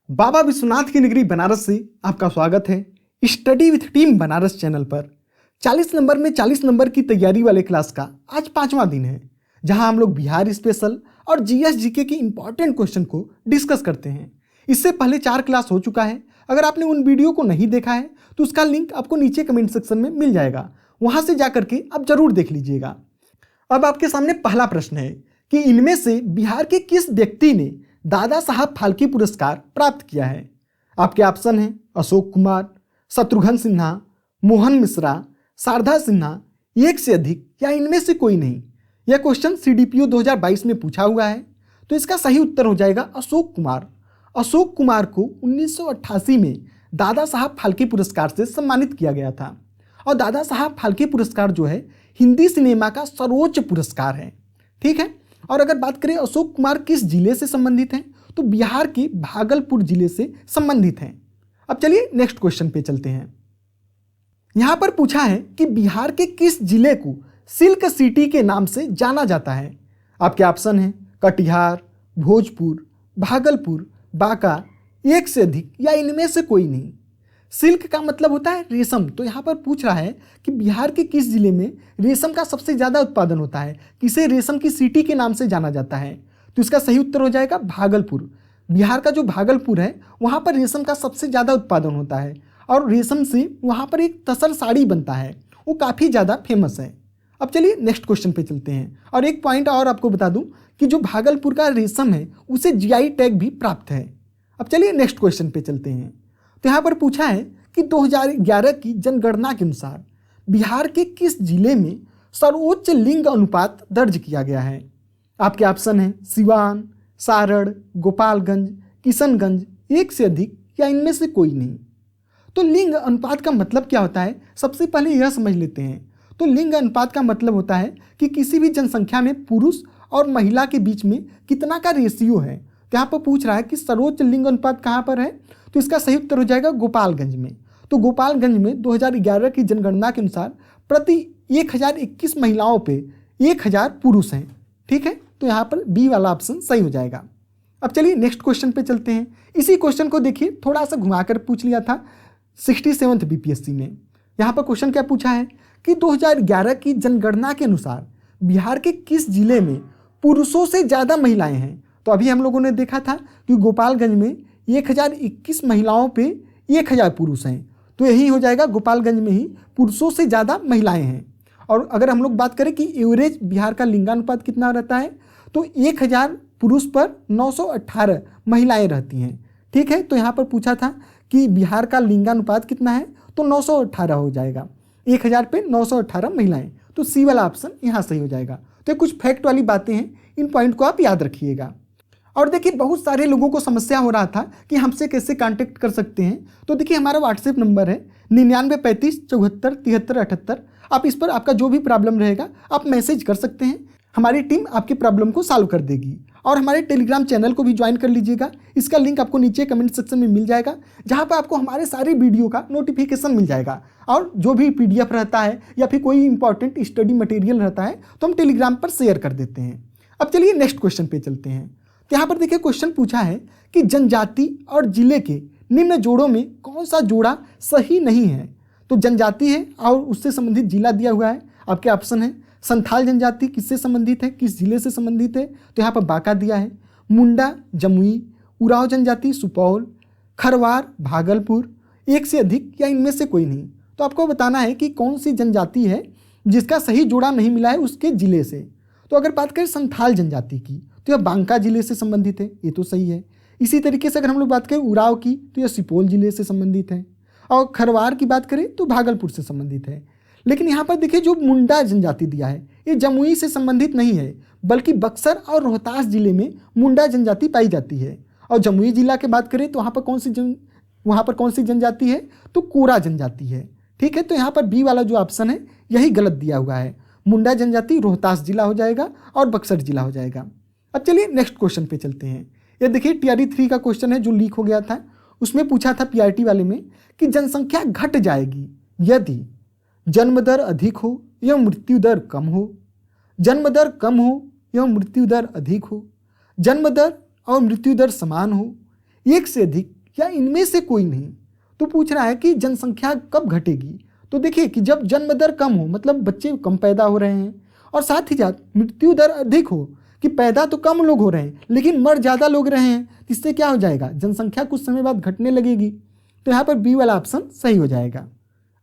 बाबा विश्वनाथ की नगरी बनारस से आपका स्वागत है study with team Banaras channel पर। 40 नंबर में 40 नंबर की तैयारी वाले क्लास का आज 5वां दिन है, जहां हम लोग बिहार स्पेशल और जीएस जीके के इंपॉर्टेंट क्वेश्चन को डिस्कस करते हैं। इससे पहले 4 क्लास हो चुका है। अगर आपने उन वीडियो को नहीं देखा है तो उसका लिंक आपको नीचे कमेंट सेक्शन में मिल जाएगा, वहां से जाकर के आप जरूर देख लीजिएगा। अब आपके सामने पहला प्रश्न है कि इनमें से बिहार के किस व्यक्ति ने दादा साहब फाल्के पुरस्कार प्राप्त किया है। आपके ऑप्शन हैं अशोक कुमार, शत्रुघ्न सिन्हा, मोहन मिश्रा, शारदा सिन्हा, एक से अधिक या इनमें से कोई नहीं। यह क्वेश्चन सीडीपीओ 2022 में पूछा हुआ है, तो इसका सही उत्तर हो जाएगा अशोक कुमार। अशोक कुमार को 1988 में दादा साहब फाल्के पुरस्कार से सम्मानित किया गया था। और दादा साहब फाल्के पुरस्कार जो है हिंदी सिनेमा का सर्वोच्च पुरस्कार है, ठीक है। और अगर बात करें अशोक कुमार किस जिले से संबंधित हैं, तो बिहार के भागलपुर जिले से संबंधित हैं। अब चलिए नेक्स्ट क्वेश्चन पे चलते हैं। यहां पर पूछा है कि बिहार के किस जिले को सिल्क सिटी के नाम से जाना जाता है। आपके ऑप्शन हैं कटिहार, भोजपुर, भागलपुर, बांका, एक से अधिक या इनमें से कोई नहीं। सिल्क का मतलब होता है रेशम, तो यहाँ पर पूछ रहा है कि बिहार के किस जिले में रेशम का सबसे ज़्यादा उत्पादन होता है, किसे रेशम की सिटी के नाम से जाना जाता है। तो इसका सही उत्तर हो जाएगा भागलपुर। बिहार का जो भागलपुर है वहाँ पर रेशम का सबसे ज़्यादा उत्पादन होता है और रेशम से वहाँ पर एक तसर साड़ी बनता है, वो काफ़ी ज़्यादा फेमस है। अब चलिए नेक्स्ट क्वेश्चन पे चलते हैं। और एक पॉइंट और आपको बता दूँ कि जो भागलपुर का रेशम है उसे जीआई टैग भी प्राप्त है। अब चलिए नेक्स्ट क्वेश्चन पे चलते हैं। तो यहाँ पर पूछा है कि 2011 की जनगणना के अनुसार बिहार के किस जिले में सर्वोच्च लिंग अनुपात दर्ज किया गया है। आपके ऑप्शन हैं सिवान, सारण, गोपालगंज, किशनगंज, एक से अधिक या इनमें से कोई नहीं। तो लिंग अनुपात का मतलब क्या होता है, सबसे पहले यह समझ लेते हैं। तो लिंग अनुपात का मतलब होता है कि किसी भी जनसंख्या में पुरुष और महिला के बीच में कितना का रेशियो है। तो यहाँ पर पूछ रहा है कि सर्वोच्च लिंग अनुपात कहाँ पर है, तो इसका सही उत्तर हो जाएगा गोपालगंज में। तो गोपालगंज में 2011 की जनगणना के अनुसार प्रति 1021 महिलाओं पे 1000 पुरुष हैं, ठीक है। तो यहाँ पर बी वाला ऑप्शन सही हो जाएगा। अब चलिए नेक्स्ट क्वेश्चन पे चलते हैं। इसी क्वेश्चन को देखिए थोड़ा सा घुमाकर पूछ लिया था 67th बीपीएससी में। यहाँ पर क्वेश्चन क्या पूछा है कि 2011 की जनगणना के अनुसार बिहार के किस जिले में पुरुषों से ज़्यादा महिलाएं हैं। तो अभी हम लोगों ने देखा था कि गोपालगंज में 1021 महिलाओं पे 1000 पुरुष हैं, तो यही हो जाएगा गोपालगंज में ही पुरुषों से ज़्यादा महिलाएं हैं। और अगर हम लोग बात करें कि एवरेज बिहार का लिंगानुपात कितना रहता है, तो 1000 पुरुष पर 918 महिलाएं रहती हैं, ठीक है। तो यहाँ पर पूछा था कि बिहार का लिंगानुपात कितना है, तो 918 हो जाएगा, 1000 पे 918 महिलाएं। तो सी वाला ऑप्शन यहाँ सही हो जाएगा। तो कुछ फैक्ट वाली बातें हैं, इन पॉइंट को आप याद रखिएगा। और देखिए बहुत सारे लोगों को समस्या हो रहा था कि हमसे कैसे कांटेक्ट कर सकते हैं। तो देखिए हमारा व्हाट्सएप नंबर है 9935 74 73 78। आप इस पर आपका जो भी प्रॉब्लम रहेगा आप मैसेज कर सकते हैं, हमारी टीम आपकी प्रॉब्लम को सॉल्व कर देगी। और हमारे टेलीग्राम चैनल को भी ज्वाइन कर लीजिएगा, इसका लिंक आपको नीचे कमेंट सेक्शन में मिल जाएगा, जहाँ पर आपको हमारे सारे वीडियो का नोटिफिकेशन मिल जाएगा। और जो भी PDF रहता है या फिर कोई इंपॉर्टेंट स्टडी मटेरियल रहता है तो हम टेलीग्राम पर शेयर कर देते हैं। अब चलिए नेक्स्ट क्वेश्चन पे चलते हैं। यहाँ पर देखिए क्वेश्चन पूछा है कि जनजाति और जिले के निम्न जोड़ों में कौन सा जोड़ा सही नहीं है। तो जनजाति है और उससे संबंधित जिला दिया हुआ है। आपके ऑप्शन है संथाल जनजाति किससे संबंधित है, किस जिले से संबंधित है, तो यहाँ पर बांका दिया है। मुंडा जमुई, उरांव जनजाति सुपौल, खरवार भागलपुर, एक से अधिक या इनमें से कोई नहीं। तो आपको बताना है कि कौन सी जनजाति है जिसका सही जोड़ा नहीं मिला है उसके जिले से। तो अगर बात करें संथाल जनजाति की तो यह बांका जिले से संबंधित है, ये तो सही है। इसी तरीके से अगर हम लोग बात करें उराव की तो यह सुपौल जिले से संबंधित है। और खरवार की बात करें तो भागलपुर से संबंधित है। लेकिन यहाँ पर देखिए जो मुंडा जनजाति दिया है ये जमुई से संबंधित नहीं है, बल्कि बक्सर और रोहतास जिले में मुंडा जनजाति पाई जाती है। और जमुई जिला की बात करें तो वहाँ पर कौन सी जनजाति है, तो कोरा जनजाति है, ठीक है। तो यहाँ पर बी वाला जो ऑप्शन है यही गलत दिया हुआ है। मुंडा जनजाति रोहतास जिला हो जाएगा और बक्सर जिला हो जाएगा। अब चलिए नेक्स्ट क्वेश्चन पे चलते हैं। ये देखिए TRE 3 का क्वेश्चन है जो लीक हो गया था। उसमें पूछा था PRT वाले में कि जनसंख्या घट जाएगी यदि जन्म दर अधिक हो या मृत्यु दर कम हो, जन्म दर कम हो या मृत्यु दर अधिक हो, जन्म दर और मृत्यु दर समान हो, एक से अधिक या इनमें से कोई नहीं। तो पूछ रहा है कि जनसंख्या कब घटेगी। तो देखिए कि जब जन्म दर कम हो, मतलब बच्चे कम पैदा हो रहे हैं, और साथ ही साथ मृत्यु दर अधिक हो, कि पैदा तो कम लोग हो रहे हैं लेकिन मर ज़्यादा लोग रहे हैं, तो इससे क्या हो जाएगा, जनसंख्या कुछ समय बाद घटने लगेगी। तो यहाँ पर बी वाला ऑप्शन सही हो जाएगा।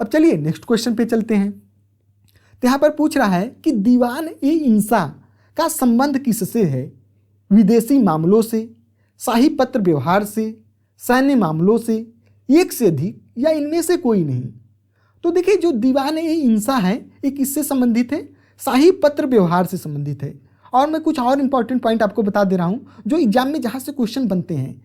अब चलिए नेक्स्ट क्वेश्चन पे चलते हैं। तो यहाँ पर पूछ रहा है कि दीवान ए इंसा का संबंध किससे है, विदेशी मामलों से, शाही पत्र व्यवहार से, सैन्य मामलों से, एक से अधिक, या इनमें से कोई नहीं। तो देखिए जो दीवान ए इंसा है ये किससे संबंधित है, शाही पत्र व्यवहार से संबंधित है। और मैं कुछ और इंपॉर्टेंट पॉइंट आपको बता दे रहा हूँ जो एग्जाम में जहाँ से क्वेश्चन बनते हैं।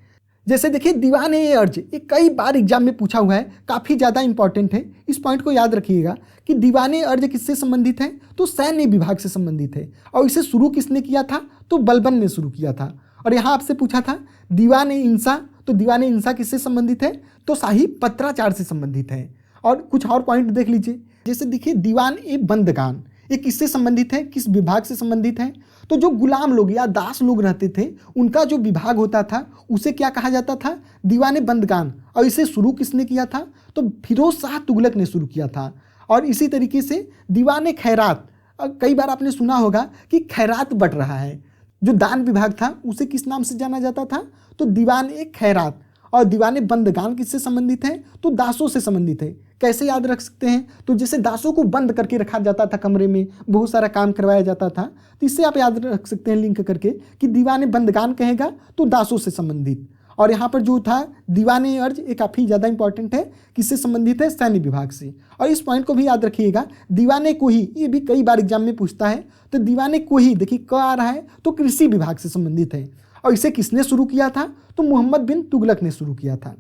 जैसे देखिए दीवान ए अर्ज, ये कई बार एग्जाम में पूछा हुआ है, काफ़ी ज़्यादा इंपॉर्टेंट है, इस पॉइंट को याद रखिएगा कि दीवान ए अर्ज किससे संबंधित है, तो सैन्य विभाग से संबंधित है। और इसे शुरू किसने किया था, तो बलबन ने शुरू किया था। और यहाँ आपसे पूछा था दीवान ए इंसा, तो दीवान ए इंसा किससे संबंधित है, तो शाही पत्राचार से संबंधित है। और कुछ और पॉइंट देख लीजिए, जैसे देखिए दीवान ए बंदगान, ये किससे संबंधित है, किस विभाग से संबंधित है, तो जो गुलाम लोग या दास लोग रहते थे उनका जो विभाग होता था उसे क्या कहा जाता था, दीवाने बंदगान। और इसे शुरू किसने किया था, तो फिरोज शाह तुगलक ने शुरू किया था। और इसी तरीके से दीवाने खैरात, कई बार आपने सुना होगा कि खैरात बट रहा है, जो दान विभाग था उसे किस नाम से जाना जाता था, तो दीवान ए खैरात। और दीवाने बंदगान किससे संबंधित है, तो दासों से संबंधित है। कैसे याद रख सकते हैं, तो जैसे दासों को बंद करके रखा जाता था कमरे में, बहुत सारा काम करवाया जाता था, तो इससे आप याद रख सकते हैं लिंक करके कि दीवाने बंदगान कहेगा तो दासों से संबंधित। और यहाँ पर जो था दीवाने अर्ज, ये काफ़ी ज़्यादा इंपॉर्टेंट है, किससे संबंधित है, सैन्य विभाग से। और इस पॉइंट को भी याद रखिएगा, दीवाने को ही, ये भी कई बार एग्जाम में पूछता है, तो दीवाने को ही देखिए क आ रहा है तो कृषि विभाग से संबंधित है। और इसे किसने शुरू किया था, तो मोहम्मद बिन तुगलक ने शुरू किया था।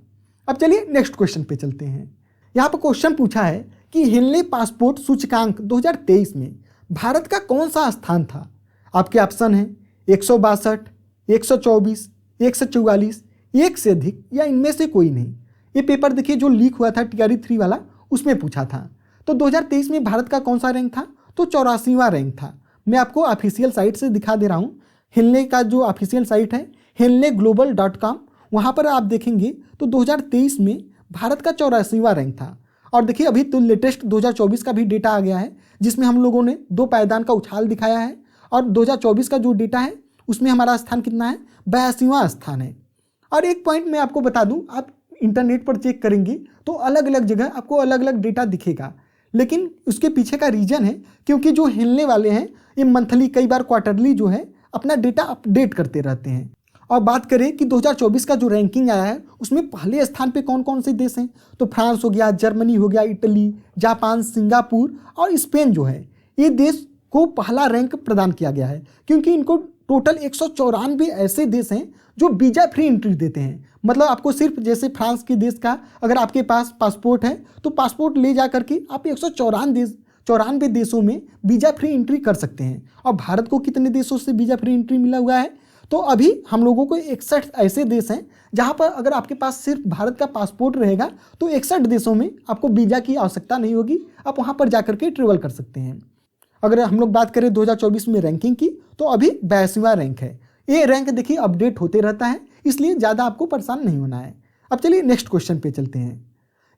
अब चलिए नेक्स्ट क्वेश्चन पे चलते हैं। यहाँ पर क्वेश्चन पूछा है कि हेनले पासपोर्ट सूचकांक 2023 में भारत का कौन सा स्थान था। आपके ऑप्शन है 162, 124, 144, एक से अधिक, या इनमें से कोई नहीं। ये पेपर देखिए जो लीक हुआ था TRE 3 वाला, उसमें पूछा था। तो 2023 में भारत का कौन सा रैंक था, तो 84वां रैंक था। मैं आपको ऑफिशियल साइट से दिखा दे रहा हूँ, हेनले का जो ऑफिशियल साइट है henleglobal.com, वहाँ पर आप देखेंगे तो 2023 में भारत का 84वां रैंक था। और देखिए अभी तो लेटेस्ट 2024 का भी डेटा आ गया है, जिसमें हम लोगों ने 2 पायदान का उछाल दिखाया है। और 2024 का जो डेटा है उसमें हमारा स्थान कितना है, 82वां स्थान है। और एक पॉइंट मैं आपको बता दूं, आप इंटरनेट पर चेक करेंगे तो अलग अलग जगह आपको अलग अलग डेटा दिखेगा, लेकिन उसके पीछे का रीज़न है क्योंकि जो हिलने वाले हैं ये मंथली, कई बार क्वार्टरली जो है अपना डेटा अपडेट करते रहते हैं। और बात करें कि 2024 का जो रैंकिंग आया है उसमें पहले स्थान पे कौन कौन से देश हैं, तो फ्रांस हो गया, जर्मनी हो गया, इटली, जापान, सिंगापुर और स्पेन जो है, ये देश को पहला रैंक प्रदान किया गया है क्योंकि इनको टोटल 194 ऐसे देश हैं जो वीज़ा फ्री एंट्री देते हैं। मतलब आपको सिर्फ जैसे फ्रांस के देश का अगर आपके पास पासपोर्ट है तो पासपोर्ट ले जा करके आप 194 देशों में वीज़ा फ्री एंट्री कर सकते हैं। और भारत को कितने देशों से वीज़ा फ्री एंट्री मिला हुआ है, तो अभी हम लोगों को 61 ऐसे देश हैं जहां पर अगर आपके पास सिर्फ भारत का पासपोर्ट रहेगा तो 61 देशों में आपको वीज़ा की आवश्यकता नहीं होगी, आप वहां पर जाकर के ट्रेवल कर सकते हैं। अगर हम लोग बात करें 2024 में रैंकिंग की तो अभी 82वां रैंक है। ये रैंक देखिए अपडेट होते रहता है, इसलिए ज़्यादा आपको परेशान नहीं होना है। अब चलिए नेक्स्ट क्वेश्चन पे चलते हैं।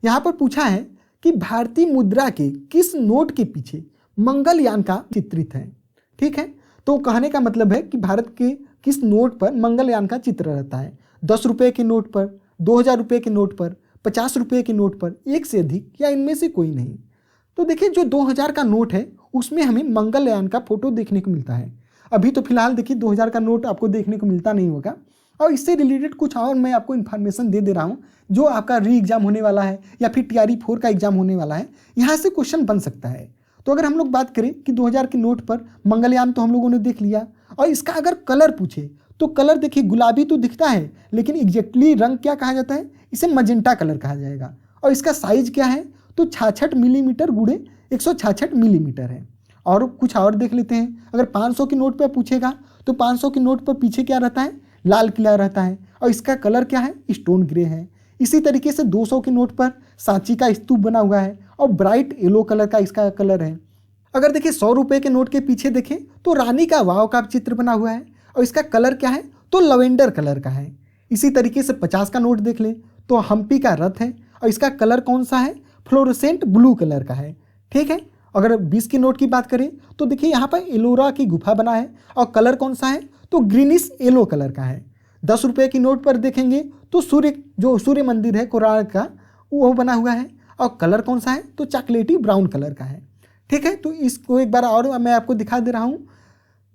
यहाँ पर पूछा है कि भारतीय मुद्रा के किस नोट के पीछे मंगलयान का चित्रित है। ठीक है, तो कहने का मतलब है कि भारत के किस नोट पर मंगलयान का चित्र रहता है। 10 रुपये के नोट पर, 2000 रुपये के नोट पर, 50 रुपये के नोट पर, एक से अधिक, या इनमें से कोई नहीं। तो देखिए जो 2000 का नोट है उसमें हमें मंगलयान का फोटो देखने को मिलता है। अभी तो फिलहाल देखिए 2000 का नोट आपको देखने को मिलता नहीं होगा। और इससे रिलेटेड कुछ और मैं आपको इन्फॉर्मेशन दे रहा हूँ जो आपका री एग्जाम होने वाला है या फिर TRE 4 का एग्जाम होने वाला है, यहाँ से क्वेश्चन बन सकता है। तो अगर हम लोग बात करें कि 2000 के नोट पर मंगलयान तो हम लोगों ने देख लिया, और इसका अगर कलर पूछे तो कलर देखिए गुलाबी तो दिखता है लेकिन एग्जैक्टली रंग क्या कहा जाता है, इसे मजेंटा कलर कहा जाएगा। और इसका साइज क्या है, तो 66 मिलीमीटर गुणे 166 मिलीमीटर है। और कुछ और देख लेते हैं, अगर 500 के नोट पर पूछेगा तो 500 के नोट पर पीछे क्या रहता है, लाल किला रहता है, और इसका कलर क्या है, स्टोन ग्रे है। इसी तरीके से 200 के नोट पर सांची का स्तूप बना हुआ है और ब्राइट येलो कलर का इसका कलर है। अगर देखिए 100 रुपये के नोट के पीछे देखें तो रानी का वाव का चित्र बना हुआ है और इसका कलर क्या है, तो लवेंडर कलर का है। इसी तरीके से 50 का नोट देख लें तो हम्पी का रथ है और इसका कलर कौन सा है, फ्लोरोसेंट ब्लू कलर का है। ठीक है, अगर 20 के नोट की बात करें तो देखिए यहाँ पर एलोरा की गुफा बना है और कलर कौन सा है, तो ग्रीनिश येलो कलर का है। 10 रुपये की नोट पर देखेंगे तो सूर्य मंदिर है कोणार्क का, वो बना हुआ है और कलर कौन सा है, तो चॉकलेटी ब्राउन कलर का है। ठीक है, तो इसको एक बार और मैं आपको दिखा दे रहा हूँ।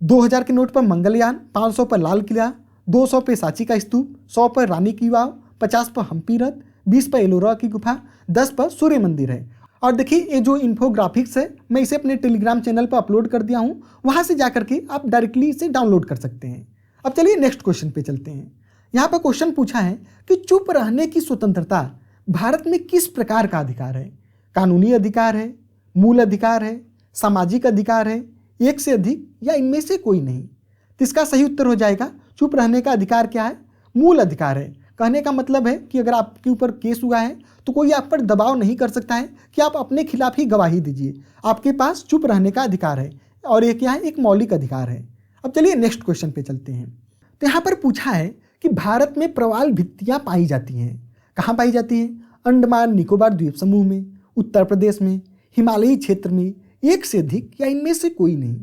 2000 के नोट पर मंगलयान, 500 पर लाल किला, 200 पे सांची का स्तूप, 100 पर रानी की वाव, 50 पर हम्पी रथ, 20 पर एलोरा की गुफा, 10 पर सूर्य मंदिर है। और देखिए ये जो इन्फोग्राफिक्स है मैं इसे अपने टेलीग्राम चैनल पर अपलोड कर दिया हूँ, वहाँ से जाकर के आप डायरेक्टली इसे डाउनलोड कर सकते हैं। अब चलिए नेक्स्ट क्वेश्चन पे चलते हैं। यहाँ पर क्वेश्चन पूछा है कि चुप रहने की स्वतंत्रता भारत में किस प्रकार का अधिकार है, कानूनी अधिकार है, मूल अधिकार है, सामाजिक अधिकार है, एक से अधिक या इनमें से कोई नहीं। तो इसका सही उत्तर हो जाएगा चुप रहने का अधिकार क्या है, मूल अधिकार है। कहने का मतलब है कि अगर आपके ऊपर केस हुआ है तो कोई आप पर दबाव नहीं कर सकता है कि आप अपने खिलाफ ही गवाही दीजिए, आपके पास चुप रहने का अधिकार है और ये क्या है, एक मौलिक अधिकार है। अब चलिए नेक्स्ट क्वेश्चन पे चलते हैं। तो यहाँ पर पूछा है कि भारत में प्रवाल भित्तियाँ पाई जाती हैं, कहाँ पाई जाती हैं, अंडमान निकोबार द्वीप समूह में, उत्तर प्रदेश में, हिमालयी क्षेत्र में, एक से अधिक या इनमें से कोई नहीं।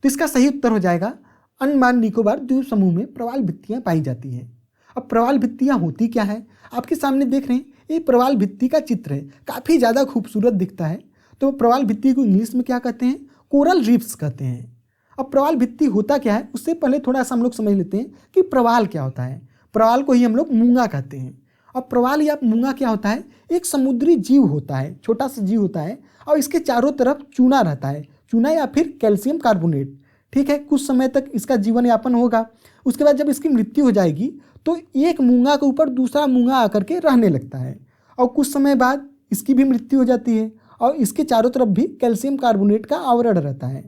तो इसका सही उत्तर हो जाएगा अंडमान निकोबार द्वीप समूह में प्रवाल भित्तियाँ पाई जाती हैं। अब प्रवाल भित्तियाँ होती क्या है, आपके सामने देख रहे हैं, ये प्रवाल भित्ति का चित्र है, काफ़ी ज़्यादा खूबसूरत दिखता है। तो प्रवाल भित्ति को इंग्लिश में क्या कहते हैं, कोरल रीफ्स कहते हैं। अब प्रवाल भित्ति होता क्या है, उससे पहले थोड़ा सा हम लोग समझ लेते हैं कि प्रवाल क्या होता है। प्रवाल को ही हम लोग मूंगा कहते हैं। अब प्रवाल या मूंगा क्या होता है, एक समुद्री जीव होता है, छोटा सा जीव होता है और इसके चारों तरफ चूना रहता है, चूना या फिर कैल्शियम कार्बोनेट। ठीक है, कुछ समय तक इसका जीवन यापन होगा, उसके बाद जब इसकी मृत्यु हो जाएगी तो एक मूंगा के ऊपर दूसरा मूंगा आकर के रहने लगता है और कुछ समय बाद इसकी भी मृत्यु हो जाती है और इसके चारों तरफ भी कैल्शियम कार्बोनेट का आवरण रहता है।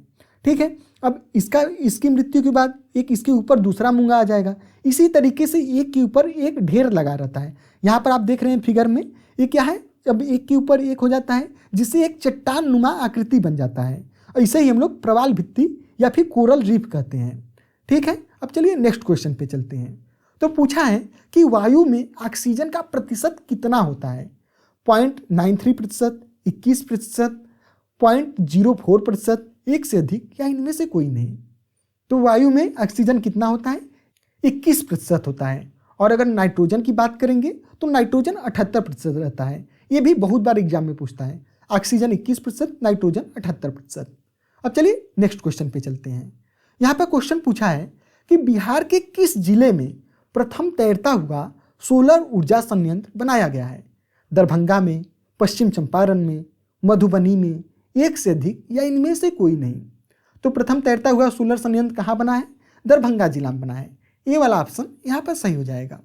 ठीक है, अब इसकी मृत्यु के बाद एक इसके ऊपर दूसरा मूंगा आ जाएगा, इसी तरीके से एक के ऊपर एक ढेर लगा रहता है। यहाँ पर आप देख रहे हैं फिगर में, ये क्या है, जब एक के ऊपर एक हो जाता है जिससे एक चट्टान नुमा आकृति बन जाता है और इसे ही हम लोग प्रवाल भित्ति या फिर कोरल रीफ कहते हैं। ठीक है, अब चलिए नेक्स्ट क्वेश्चन पे चलते हैं। तो पूछा है कि वायु में ऑक्सीजन का प्रतिशत कितना होता है, 0.93%, 21%, 0.04%, एक से अधिक या इनमें से कोई नहीं। तो वायु में ऑक्सीजन कितना होता है, 21% होता है। और अगर नाइट्रोजन की बात करेंगे तो नाइट्रोजन 78% रहता है। ये भी बहुत बार एग्जाम में पूछता है, ऑक्सीजन 21%, नाइट्रोजन 78%। अब चलिए नेक्स्ट क्वेश्चन पे चलते हैं। यहाँ पर क्वेश्चन पूछा है कि बिहार के किस जिले में प्रथम तैरता हुआ सोलर ऊर्जा संयंत्र बनाया गया है, दरभंगा में, पश्चिम चंपारण में, मधुबनी में, एक से अधिक या इनमें से कोई नहीं। तो प्रथम तैरता हुआ सोलर संयंत्र कहाँ बना है, दरभंगा जिला में बना है। ये वाला ऑप्शन यहाँ पर सही हो जाएगा।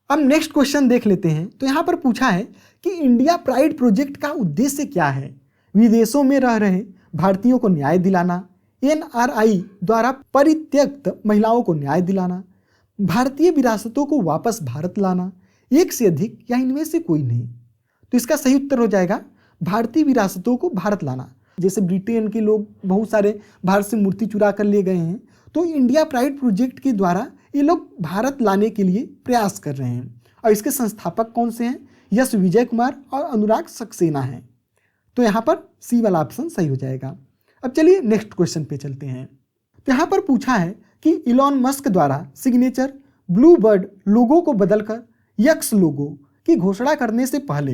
अब नेक्स्ट क्वेश्चन देख लेते हैं। तो यहाँ पर पूछा है कि इंडिया प्राइड प्रोजेक्ट का उद्देश्य क्या है, विदेशों में रह रहे भारतीयों को न्याय दिलाना, NRI द्वारा परित्यक्त महिलाओं को न्याय दिलाना, भारतीय विरासतों को वापस भारत लाना, एक से अधिक या इनमें से कोई नहीं। तो इसका सही उत्तर हो जाएगा भारतीय विरासतों को भारत लाना। जैसे ब्रिटेन के लोग बहुत सारे भारत से मूर्ति चुरा कर ले गए हैं, तो इंडिया प्राइड प्रोजेक्ट के द्वारा ये लोग भारत लाने के लिए प्रयास कर रहे हैं और इसके संस्थापक कौन से हैं, यश विजय कुमार और अनुराग सक्सेना हैं। तो यहाँ पर सी वाला ऑप्शन सही हो जाएगा। अब चलिए नेक्स्ट क्वेश्चन पे चलते हैं। तो यहाँ पर पूछा है कि इलॉन मस्क द्वारा सिग्नेचर ब्लू बर्ड लोगो को बदलकर यक्स लोगो की घोषणा करने से पहले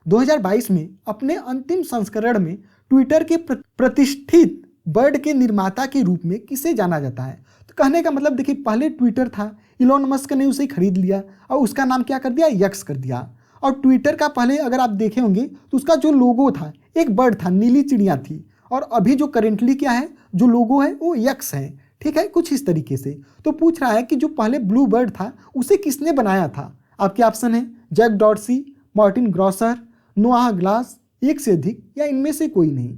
2022 में अपने अंतिम संस्करण में ट्विटर के प्रतिष्ठित बर्ड के निर्माता के रूप में किसे जाना जाता है। तो कहने का मतलब देखिए, पहले ट्विटर था, इलॉन मस्क ने उसे खरीद लिया और उसका नाम क्या कर दिया, यक्स कर दिया। और ट्विटर का पहले अगर आप देखे होंगे तो उसका जो लोगो था एक बर्ड था, नीली चिड़िया थी, और अभी जो करेंटली क्या है जो लोगो है वो यक्स है। ठीक है, कुछ इस तरीके से। तो पूछ रहा है कि जो पहले ब्लू बर्ड था उसे किसने बनाया था। आपके ऑप्शन है Jack Dorsey, Martin Grosser, Noah Glass, एक से अधिक या इनमें से कोई नहीं।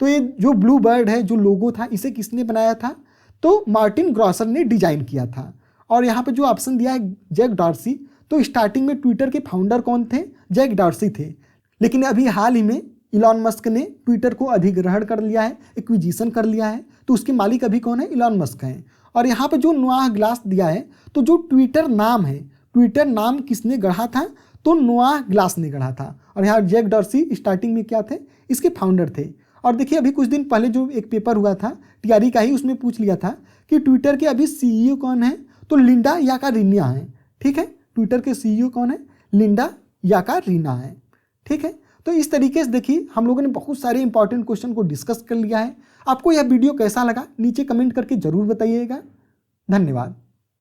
तो ये जो ब्लू बर्ड है जो लोगो था इसे किसने बनाया था, तो मार्टिन ग्रॉसर ने डिजाइन किया था। और यहाँ पे जो ऑप्शन दिया है जैक डॉर्सी, तो स्टार्टिंग में ट्विटर के फाउंडर कौन थे, जैक डॉर्सी थे, लेकिन अभी हाल ही में इलॉन मस्क ने ट्विटर को अधिग्रहण कर लिया है, एक्विजिशन कर लिया है, तो उसके मालिक अभी कौन है, इलॉन मस्क हैं। और यहाँ पे जो नोआह ग्लास दिया है, तो जो ट्विटर नाम है ट्विटर नाम किसने गढ़ा था? तो नोआह ग्लास ने गढ़ा था। और यहाँ जैक डॉर्सी स्टार्टिंग में क्या थे? इसके फाउंडर थे। और देखिए अभी कुछ दिन पहले जो एक पेपर हुआ था टीआरई का ही, उसमें पूछ लिया था कि ट्विटर के अभी सीईओ कौन है? तो लिंडा याकारिना है। ठीक है, ट्विटर के सीईओ कौन है? लिंडा याकारिना है। ठीक है, तो इस तरीके से देखिए हम लोगों ने बहुत सारे इंपॉर्टेंट क्वेश्चन को डिस्कस कर लिया है। आपको यह वीडियो कैसा लगा नीचे कमेंट करके जरूर बताइएगा। धन्यवाद।